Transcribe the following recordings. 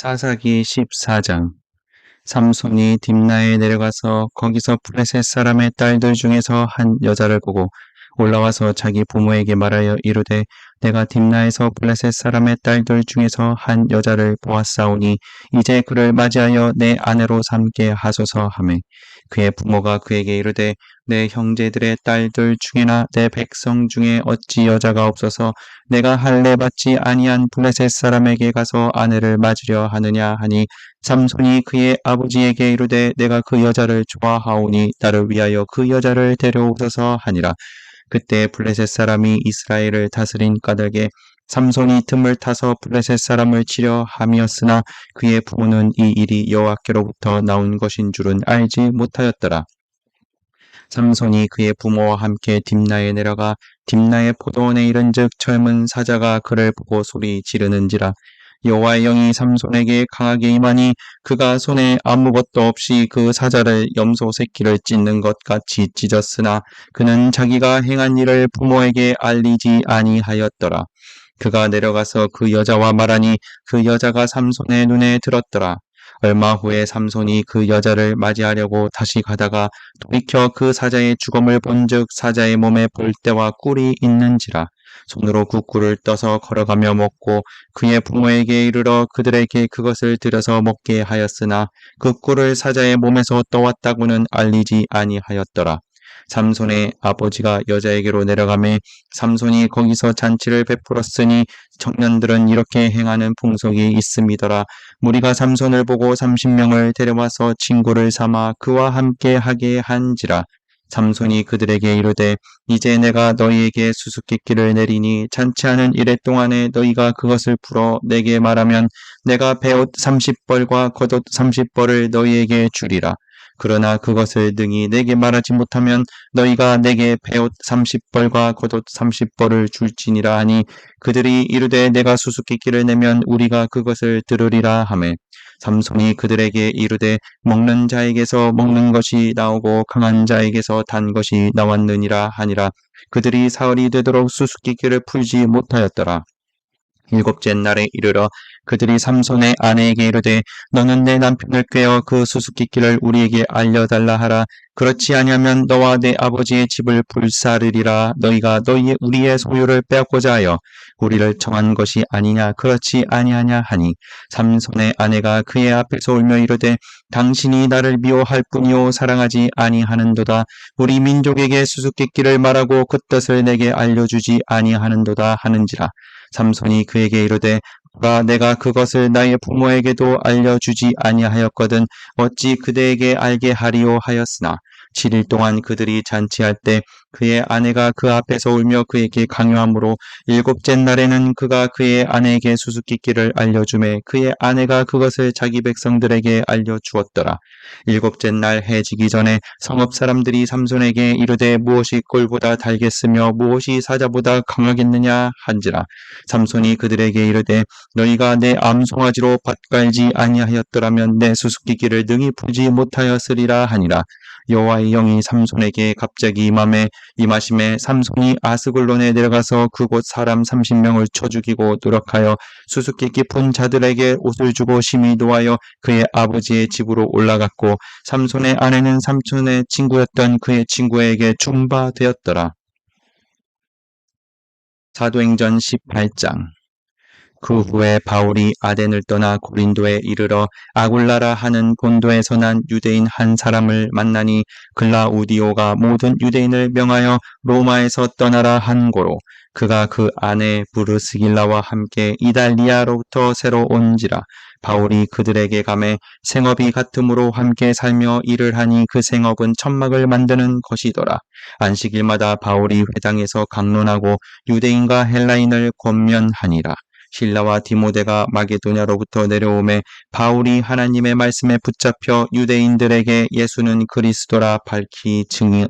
사사기 14장. 삼손이 딥나에 내려가서 거기서 블레셋 사람의 딸들 중에서 한 여자를 보고 올라와서 자기 부모에게 말하여 이르되 내가 딥나에서 블레셋 사람의 딸들 중에서 한 여자를 보았사오니 이제 그를 맞이하여 내 아내로 삼게 하소서 하매 그의 부모가 그에게 이르되 내 형제들의 딸들 중에나 내 백성 중에 어찌 여자가 없어서 내가 할례 받지 아니한 블레셋 사람에게 가서 아내를 맞으려 하느냐 하니 삼손이 그의 아버지에게 이르되 내가 그 여자를 좋아하오니 나를 위하여 그 여자를 데려오소서 하니라. 그때 블레셋 사람이 이스라엘을 다스린 까닭에 삼손이 틈을 타서 블레셋 사람을 치려 함이었으나 그의 부모는 이 일이 여호와께로부터 나온 것인 줄은 알지 못하였더라. 삼손이 그의 부모와 함께 딥나에 내려가 딥나의 포도원에 이른즉 젊은 사자가 그를 보고 소리 지르는지라. 여호와의 영이 삼손에게 강하게 임하니 그가 손에 아무것도 없이 그 사자를 염소 새끼를 찢는 것 같이 찢었으나 그는 자기가 행한 일을 부모에게 알리지 아니하였더라. 그가 내려가서 그 여자와 말하니 그 여자가 삼손의 눈에 들었더라. 얼마 후에 삼손이 그 여자를 맞이하려고 다시 가다가 돌이켜 그 사자의 죽음을 본즉 사자의 몸에 볼때와 꿀이 있는지라. 손으로 그 꿀을 떠서 걸어가며 먹고 그의 부모에게 이르러 그들에게 그것을 들여서 먹게 하였으나 그 꿀을 사자의 몸에서 떠왔다고는 알리지 아니하였더라. 삼손의 아버지가 여자에게로 내려가매 삼손이 거기서 잔치를 베풀었으니 청년들은 이렇게 행하는 풍속이 있음이더라. 무리가 삼손을 보고 30명을 데려와서 친구를 삼아 그와 함께 하게 한지라. 삼손이 그들에게 이르되 이제 내가 너희에게 수수께끼를 내리니 잔치하는 이래 동안에 너희가 그것을 풀어 내게 말하면 내가 베옷 30벌과 겉옷 30벌을 너희에게 주리라. 그러나 그것을 능히 내게 말하지 못하면 너희가 내게 베옷 30벌과 겉옷 30벌을 줄지니라 하니 그들이 이르되 내가 수수께끼를 내면 우리가 그것을 들으리라 하매 삼손이 그들에게 이르되 먹는 자에게서 먹는 것이 나오고 강한 자에게서 단 것이 나왔느니라 하니라. 그들이 사흘이 되도록 수수께끼를 풀지 못하였더라. 일곱째 날에 이르러 그들이 삼손의 아내에게 이르되 너는 내 남편을 꾀어 그 수수께끼를 우리에게 알려달라 하라. 그렇지 아니하면 너와 내 아버지의 집을 불사르리라. 너희가 우리의 소유를 빼앗고자 하여 우리를 청한 것이 아니냐. 그렇지 아니하냐 하니 삼손의 아내가 그의 앞에서 울며 이르되 당신이 나를 미워할 뿐이요 사랑하지 아니하는도다. 우리 민족에게 수수께끼를 말하고 그 뜻을 내게 알려주지 아니하는도다 하는지라. 삼손이 그에게 이르되 보라 내가 그것을 나의 부모에게도 알려주지 아니하였거든 어찌 그대에게 알게 하리요 하였으나 7일 동안 그들이 잔치할 때 그의 아내가 그 앞에서 울며 그에게 강요하므로 일곱째 날에는 그가 그의 아내에게 수수께끼를 알려주매 그의 아내가 그것을 자기 백성들에게 알려주었더라. 일곱째 날 해지기 전에 성읍 사람들이 삼손에게 이르되 무엇이 꿀보다 달겠으며 무엇이 사자보다 강하겠느냐 한지라. 삼손이 그들에게 이르되 너희가 내 암송아지로 밭 갈지 아니하였더라면 내 수수께끼를 능히 풀지 못하였으리라 하니라. 여호와의 영이 삼손에게 갑자기 임하심에 삼손이 아스글론에 내려가서 그곳 사람 30명을 쳐 죽이고 노력하여 수수께끼 푼 자들에게 옷을 주고 심히 노하여 그의 아버지의 집으로 올라갔고 삼손의 아내는 삼손의 친구였던 그의 친구에게 줌바되었더라. 사도행전 18장. 그 후에 바울이 아덴을 떠나 고린도에 이르러 아굴라라 하는 본도에서 난 유대인 한 사람을 만나니 글라우디오가 모든 유대인을 명하여 로마에서 떠나라 한 고로 그가 그 아내 브르스길라와 함께 이달리아로부터 새로 온지라. 바울이 그들에게 가매 생업이 같음으로 함께 살며 일을 하니 그 생업은 천막을 만드는 것이더라. 안식일마다 바울이 회당에서 강론하고 유대인과 헬라인을 권면하니라. 실라와 디모데가 마게도냐로부터 내려오매 바울이 하나님의 말씀에 붙잡혀 유대인들에게 예수는 그리스도라 밝히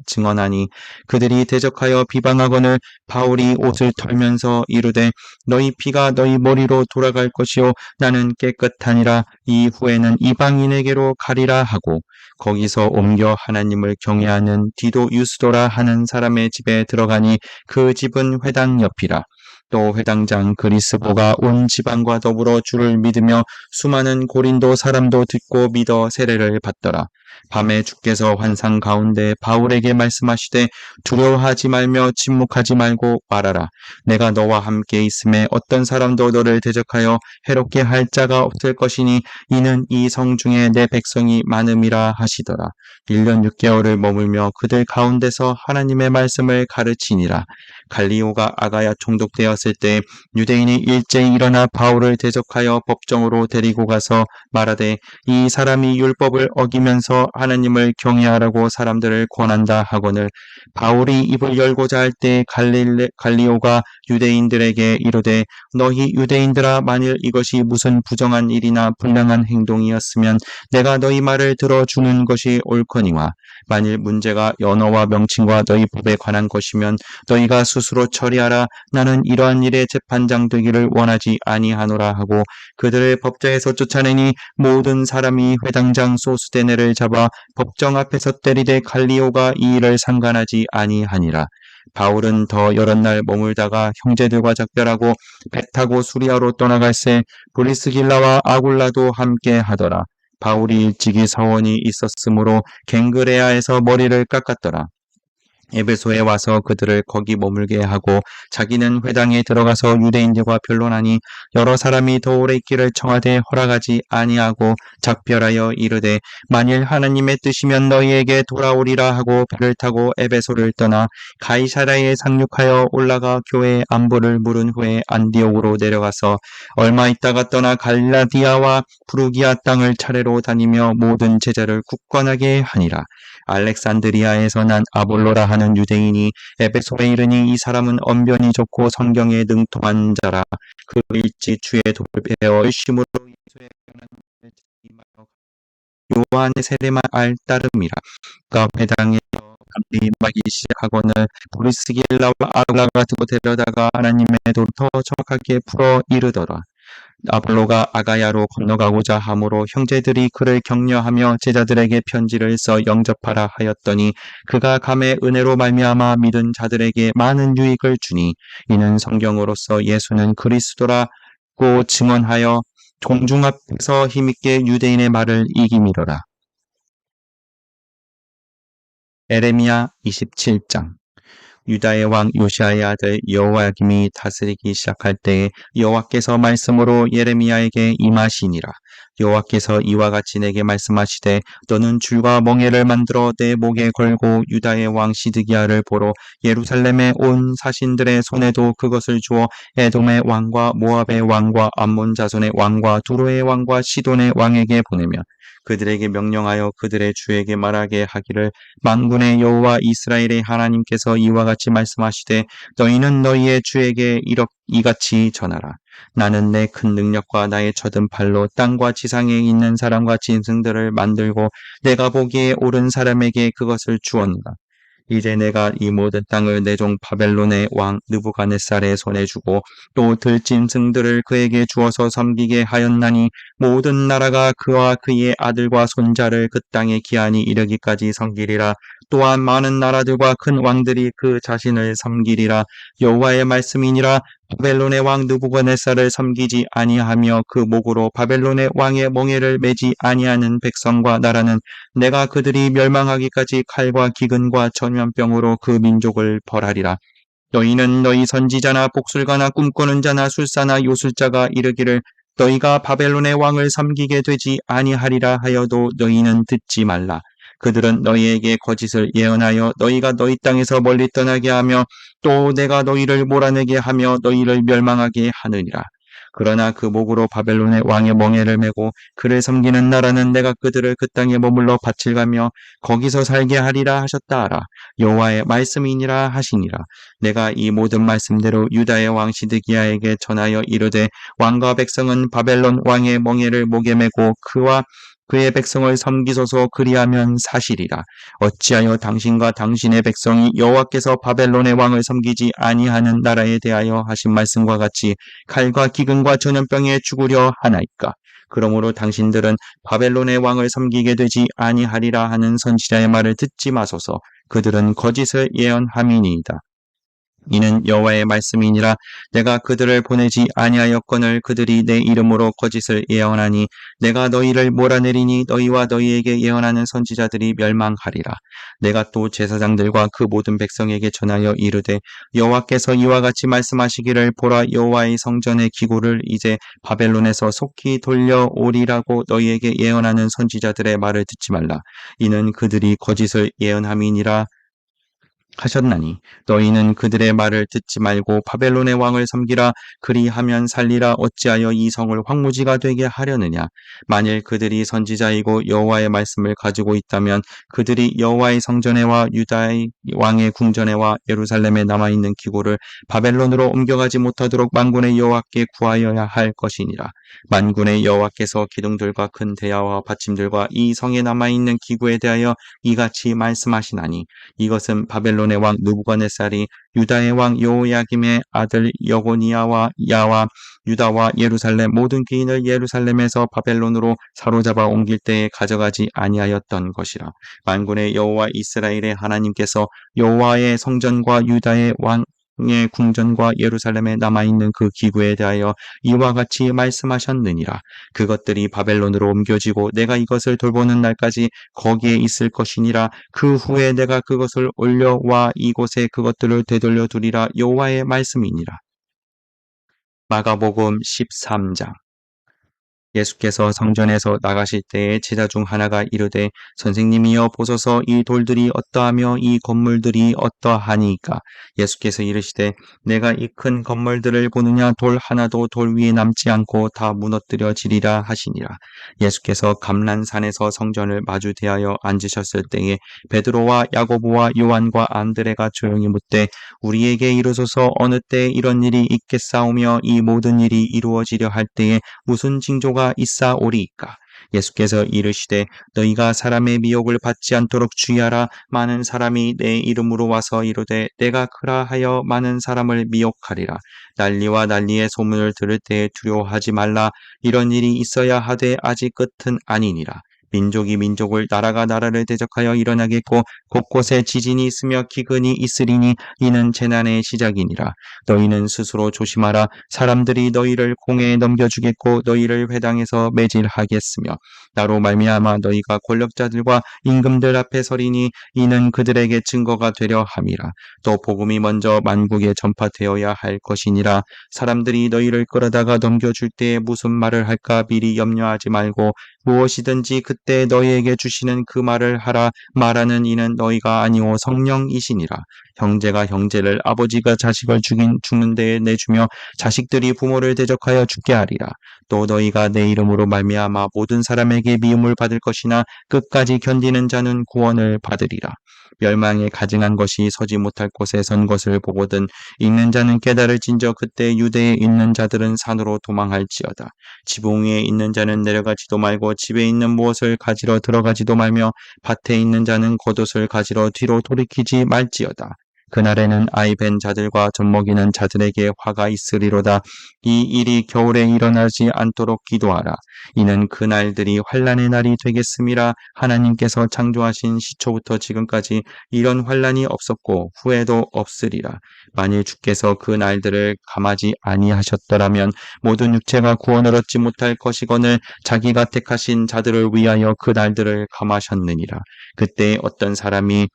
증언하니 그들이 대적하여 비방하거늘 바울이 옷을 털면서 이르되 너희 피가 너희 머리로 돌아갈 것이요 나는 깨끗하니라. 이후에는 이방인에게로 가리라 하고 거기서 옮겨 하나님을 경외하는 디도 유스도라 하는 사람의 집에 들어가니 그 집은 회당 옆이라. 또 회당장 그리스보가 온 지방과 더불어 주를 믿으며 수많은 고린도 사람도 듣고 믿어 세례를 받더라. 밤에 주께서 환상 가운데 바울에게 말씀하시되 두려워하지 말며 침묵하지 말고 말하라. 내가 너와 함께 있음에 어떤 사람도 너를 대적하여 해롭게 할 자가 없을 것이니 이는 이 성 중에 내 백성이 많음이라 하시더라. 1년 6개월을 머물며 그들 가운데서 하나님의 말씀을 가르치니라. 갈리오가 아가야 총독되었을 때 유대인이 일제히 일어나 바울을 대적하여 법정으로 데리고 가서 말하되 이 사람이 율법을 어기면서 하나님을 경외하라고 사람들을 권한다 하거늘 바울이 입을 열고자 할 때 갈리오가 유대인들에게 이르되 너희 유대인들아 만일 이것이 무슨 부정한 일이나 불량한 행동이었으면 내가 너희 말을 들어주는 것이 옳거니와 만일 문제가 연어와 명칭과 너희 법에 관한 것이면 너희가 스스로 처리하라. 나는 이러한 일에 재판장 되기를 원하지 아니하노라 하고 그들을 법정에서 쫓아내니 모든 사람이 회당장 소스데네를 잡아 법정 앞에서 때리되 갈리오가 이 일을 상관하지 아니하니라. 바울은 더 여러 날 머물다가 형제들과 작별하고 배 타고 수리아로 떠나갈새 브리스길라와 아굴라도 함께 하더라. 바울이 일찍이 서원이 있었으므로 갱그레아에서 머리를 깎았더라. 에베소에 와서 그들을 거기 머물게 하고 자기는 회당에 들어가서 유대인들과 변론하니 여러 사람이 더 오래 있기를 청하되 허락하지 아니하고 작별하여 이르되 만일 하나님의 뜻이면 너희에게 돌아오리라 하고 배를 타고 에베소를 떠나 가이사랴에 상륙하여 올라가 교회의 안부를 물은 후에 안디옥으로 내려가서 얼마 있다가 떠나 갈라디아와 부르기아 땅을 차례로 다니며 모든 제자를 굳건하게 하니라. 알렉산드리아에서 난 아볼로라 하는 유대인이 에베소에 이르니 이 사람은 언변이 좋고 성경에 능통한 자라. 그 일찍 주의 도를 배워 열심으로 예수의 변한 요한의 세례만 알 따름이라. 그가 회당에서 감리하기 시작하고는 브리스길라와 아굴라가 두고 데려다가 하나님의 도를 더 정확하게 풀어 이르더라. 아볼로가 아가야로 건너가고자 하므로 형제들이 그를 격려하며 제자들에게 편지를 써 영접하라 하였더니 그가 감의 은혜로 말미암아 믿은 자들에게 많은 유익을 주니 이는 성경으로서 예수는 그리스도라고 증언하여 공중 앞에서 힘있게 유대인의 말을 이기미더라. 에레미야 27장 유다의 왕 요시아의 아들 여호야김이 다스리기 시작할 때에 여호와께서 말씀으로 예레미야에게 임하시니라. 여호와께서 이와 같이 내게 말씀하시되 너는 줄과 멍에를 만들어 내 목에 걸고 유다의 왕 시드기야를 보러 예루살렘에 온 사신들의 손에도 그것을 주어 에돔의 왕과 모압의 왕과 암몬 자손의 왕과 두로의 왕과 시돈의 왕에게 보내며 그들에게 명령하여 그들의 주에게 말하게 하기를 만군의 여호와 이스라엘의 하나님께서 이와 같이 말씀하시되 너희는 너희의 주에게 이같이 전하라. 나는 내 큰 능력과 나의 젖은 팔로 땅과 지상에 있는 사람과 짐승들을 만들고 내가 보기에 옳은 사람에게 그것을 주었노라. 이제 내가 이 모든 땅을 내 종 바벨론의 왕 느부갓네살의 손에 주고 또 들짐승들을 그에게 주어서 섬기게 하였나니 모든 나라가 그와 그의 아들과 손자를 그 땅에 기한이 이르기까지 섬기리라. 또한 많은 나라들과 큰 왕들이 그 자신을 섬기리라. 여호와의 말씀이니라. 바벨론의 왕 느부갓네살을 섬기지 아니하며 그 목으로 바벨론의 왕의 멍에를 매지 아니하는 백성과 나라는 내가 그들이 멸망하기까지 칼과 기근과 전염병으로 그 민족을 벌하리라. 너희는 너희 선지자나 복술가나 꿈꾸는 자나 술사나 요술자가 이르기를 너희가 바벨론의 왕을 섬기게 되지 아니하리라 하여도 너희는 듣지 말라. 그들은 너희에게 거짓을 예언하여 너희가 너희 땅에서 멀리 떠나게 하며 또 내가 너희를 몰아내게 하며 너희를 멸망하게 하느니라. 그러나 그 목으로 바벨론의 왕의 멍에를 메고 그를 섬기는 나라는 내가 그들을 그 땅에 머물러 밭을 가며 거기서 살게 하리라 하셨다 하라. 여호와의 말씀이니라 하시니라. 내가 이 모든 말씀대로 유다의 왕 시드기야에게 전하여 이르되 왕과 백성은 바벨론 왕의 멍에를 목에 메고 그와 그의 백성을 섬기소서 그리하면 사실이라. 어찌하여 당신과 당신의 백성이 여호와께서 바벨론의 왕을 섬기지 아니하는 나라에 대하여 하신 말씀과 같이 칼과 기근과 전염병에 죽으려 하나이까. 그러므로 당신들은 바벨론의 왕을 섬기게 되지 아니하리라 하는 선지자의 말을 듣지 마소서. 그들은 거짓을 예언함이니이다. 이는 여호와의 말씀이니라. 내가 그들을 보내지 아니하였거늘 그들이 내 이름으로 거짓을 예언하니 내가 너희를 몰아내리니 너희와 너희에게 예언하는 선지자들이 멸망하리라. 내가 또 제사장들과 그 모든 백성에게 전하여 이르되 여호와께서 이와 같이 말씀하시기를 보라, 여호와의 성전의 기구를 이제 바벨론에서 속히 돌려오리라고 너희에게 예언하는 선지자들의 말을 듣지 말라. 이는 그들이 거짓을 예언함이니라 하셨나니 너희는 그들의 말을 듣지 말고 바벨론의 왕을 섬기라. 그리하면 살리라. 어찌하여 이 성을 황무지가 되게 하려느냐. 만일 그들이 선지자이고 여호와의 말씀을 가지고 있다면 그들이 여호와의 성전에와 유다의 왕의 궁전에와 예루살렘에 남아있는 기구를 바벨론으로 옮겨가지 못하도록 만군의 여호와께 구하여야 할 것이니라. 만군의 여호와께서 기둥들과 큰 대야와 받침들과 이 성에 남아있는 기구에 대하여 이같이 말씀하시나니 이것은 바벨론의 왕 느부갓네살이 유다의 왕 여호야김의 아들 여고니아와 야와 유다와 예루살렘 모든 귀인을 예루살렘에서 바벨론으로 사로잡아 옮길 때에 가져가지 아니하였던 것이라. 만군의 여호와 이스라엘의 하나님께서 여호와의 성전과 유다의 왕의 궁전과 예루살렘에 남아있는 그 기구에 대하여 이와 같이 말씀하셨느니라. 그것들이 바벨론으로 옮겨지고 내가 이것을 돌보는 날까지 거기에 있을 것이니라. 그 후에 내가 그것을 올려와 이곳에 그것들을 되돌려 두리라. 여호와의 말씀이니라. 마가복음 13장. 예수께서 성전에서 나가실 때에 제자 중 하나가 이르되 선생님이여 보소서 이 돌들이 어떠하며 이 건물들이 어떠하니까. 예수께서 이르시되 내가 이 큰 건물들을 보느냐. 돌 하나도 돌 위에 남지 않고 다 무너뜨려지리라 하시니라. 예수께서 감란산에서 성전을 마주 대하여 앉으셨을 때에 베드로와 야고보와 요한과 안드레가 조용히 묻되 우리에게 이르소서 어느 때에 이런 일이 있겠사오며 이 모든 일이 이루어지려 할 때에 무슨 징조가 있사오리이까. 예수께서 이르시되 너희가 사람의 미혹을 받지 않도록 주의하라. 많은 사람이 내 이름으로 와서 이르되 내가 그라 하여 많은 사람을 미혹하리라. 난리와 난리의 소문을 들을 때에 두려워하지 말라. 이런 일이 있어야 하되 아직 끝은 아니니라. 민족이 민족을 나라가 나라를 대적하여 일어나겠고 곳곳에 지진이 있으며 기근이 있으리니 이는 재난의 시작이니라. 너희는 스스로 조심하라. 사람들이 너희를 공회에 넘겨주겠고 너희를 회당에서 매질하겠으며 나로 말미암아 너희가 권력자들과 임금들 앞에 서리니 이는 그들에게 증거가 되려 함이라. 또 복음이 먼저 만국에 전파되어야 할 것이니라. 사람들이 너희를 끌어다가 넘겨줄 때에 무슨 말을 할까 미리 염려하지 말고 무엇이든지 그때 너희에게 주시는 그 말을 하라. 말하는 이는 너희가 아니오 성령이시니라. 형제가 형제를 아버지가 자식을 죽는 데에 내주며 자식들이 부모를 대적하여 죽게 하리라. 또 너희가 내 이름으로 말미암아 모든 사람에게 미움을 받을 것이나 끝까지 견디는 자는 구원을 받으리라. 멸망에 가증한 것이 서지 못할 곳에 선 것을 보거든 읽는 자는 깨달을진저 그때 유대에 있는 자들은 산으로 도망할지어다. 지붕 위에 있는 자는 내려가지도 말고 집에 있는 무엇을 가지러 들어가지도 말며 밭에 있는 자는 겉옷을 가지러 뒤로 돌이키지 말지어다. 그날에는 아이 벤 자들과 젖먹이는 자들에게 화가 있으리로다. 이 일이 겨울에 일어나지 않도록 기도하라. 이는 그 날들이 환난의 날이 되겠음이라. 하나님께서 창조하신 시초부터 지금까지 이런 환난이 없었고 후에도 없으리라. 만일 주께서 그 날들을 감하지 아니하셨더라면 모든 육체가 구원을 얻지 못할 것이거늘 자기가 택하신 자들을 위하여 그 날들을 감하셨느니라. 그때 어떤 사람이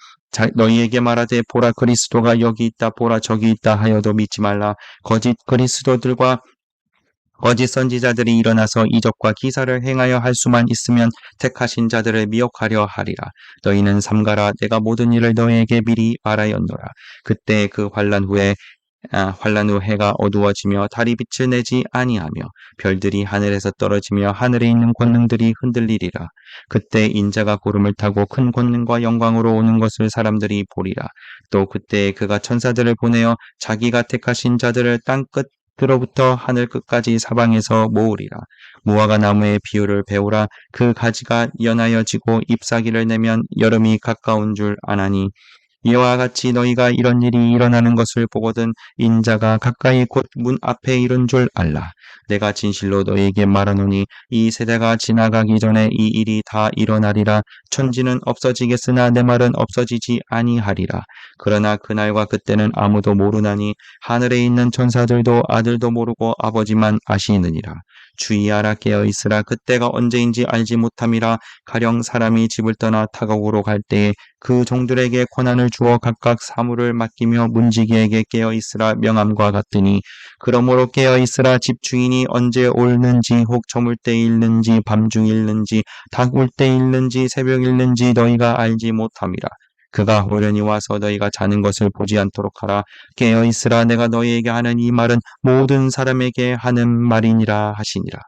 너희에게 말하되 보라 그리스도가 여기 있다 보라 저기 있다 하여도 믿지 말라. 거짓 그리스도들과 거짓 선지자들이 일어나서 이적과 기사를 행하여 할 수만 있으면 택하신 자들을 미혹하려 하리라. 너희는 삼가라. 내가 모든 일을 너희에게 미리 말하였노라. 그때 그 환난 후 해가 어두워지며 달이 빛을 내지 아니하며 별들이 하늘에서 떨어지며 하늘에 있는 권능들이 흔들리리라. 그때 인자가 구름을 타고 큰 권능과 영광으로 오는 것을 사람들이 보리라. 또 그때 그가 천사들을 보내어 자기가 택하신 자들을 땅 끝으로부터 하늘 끝까지 사방에서 모으리라. 무화과 나무의 비유를 배우라. 그 가지가 연하여지고 잎사귀를 내면 여름이 가까운 줄 아나니 이와 같이 너희가 이런 일이 일어나는 것을 보거든 인자가 가까이 곧 문 앞에 이른 줄 알라. 내가 진실로 너희에게 말하노니 이 세대가 지나가기 전에 이 일이 다 일어나리라. 천지는 없어지겠으나 내 말은 없어지지 아니하리라. 그러나 그날과 그때는 아무도 모르나니 하늘에 있는 천사들도 아들도 모르고 아버지만 아시느니라. 주의하라, 깨어있으라. 그때가 언제인지 알지 못함이라. 가령 사람이 집을 떠나 타국으로 갈 때에 그 종들에게 권한을 주어 각각 사물을 맡기며 문지기에게 깨어있으라 명함과 같으니, 그러므로 깨어있으라. 집주인이 언제 올는지, 혹 저물 때 일는지, 밤중 일는지, 닭 울 때 일는지, 새벽 일는지 너희가 알지 못함이라. 그가 호련히 와서 너희가 자는 것을 보지 않도록 하라. 깨어있으라. 내가 너희에게 하는 이 말은 모든 사람에게 하는 말이니라 하시니라.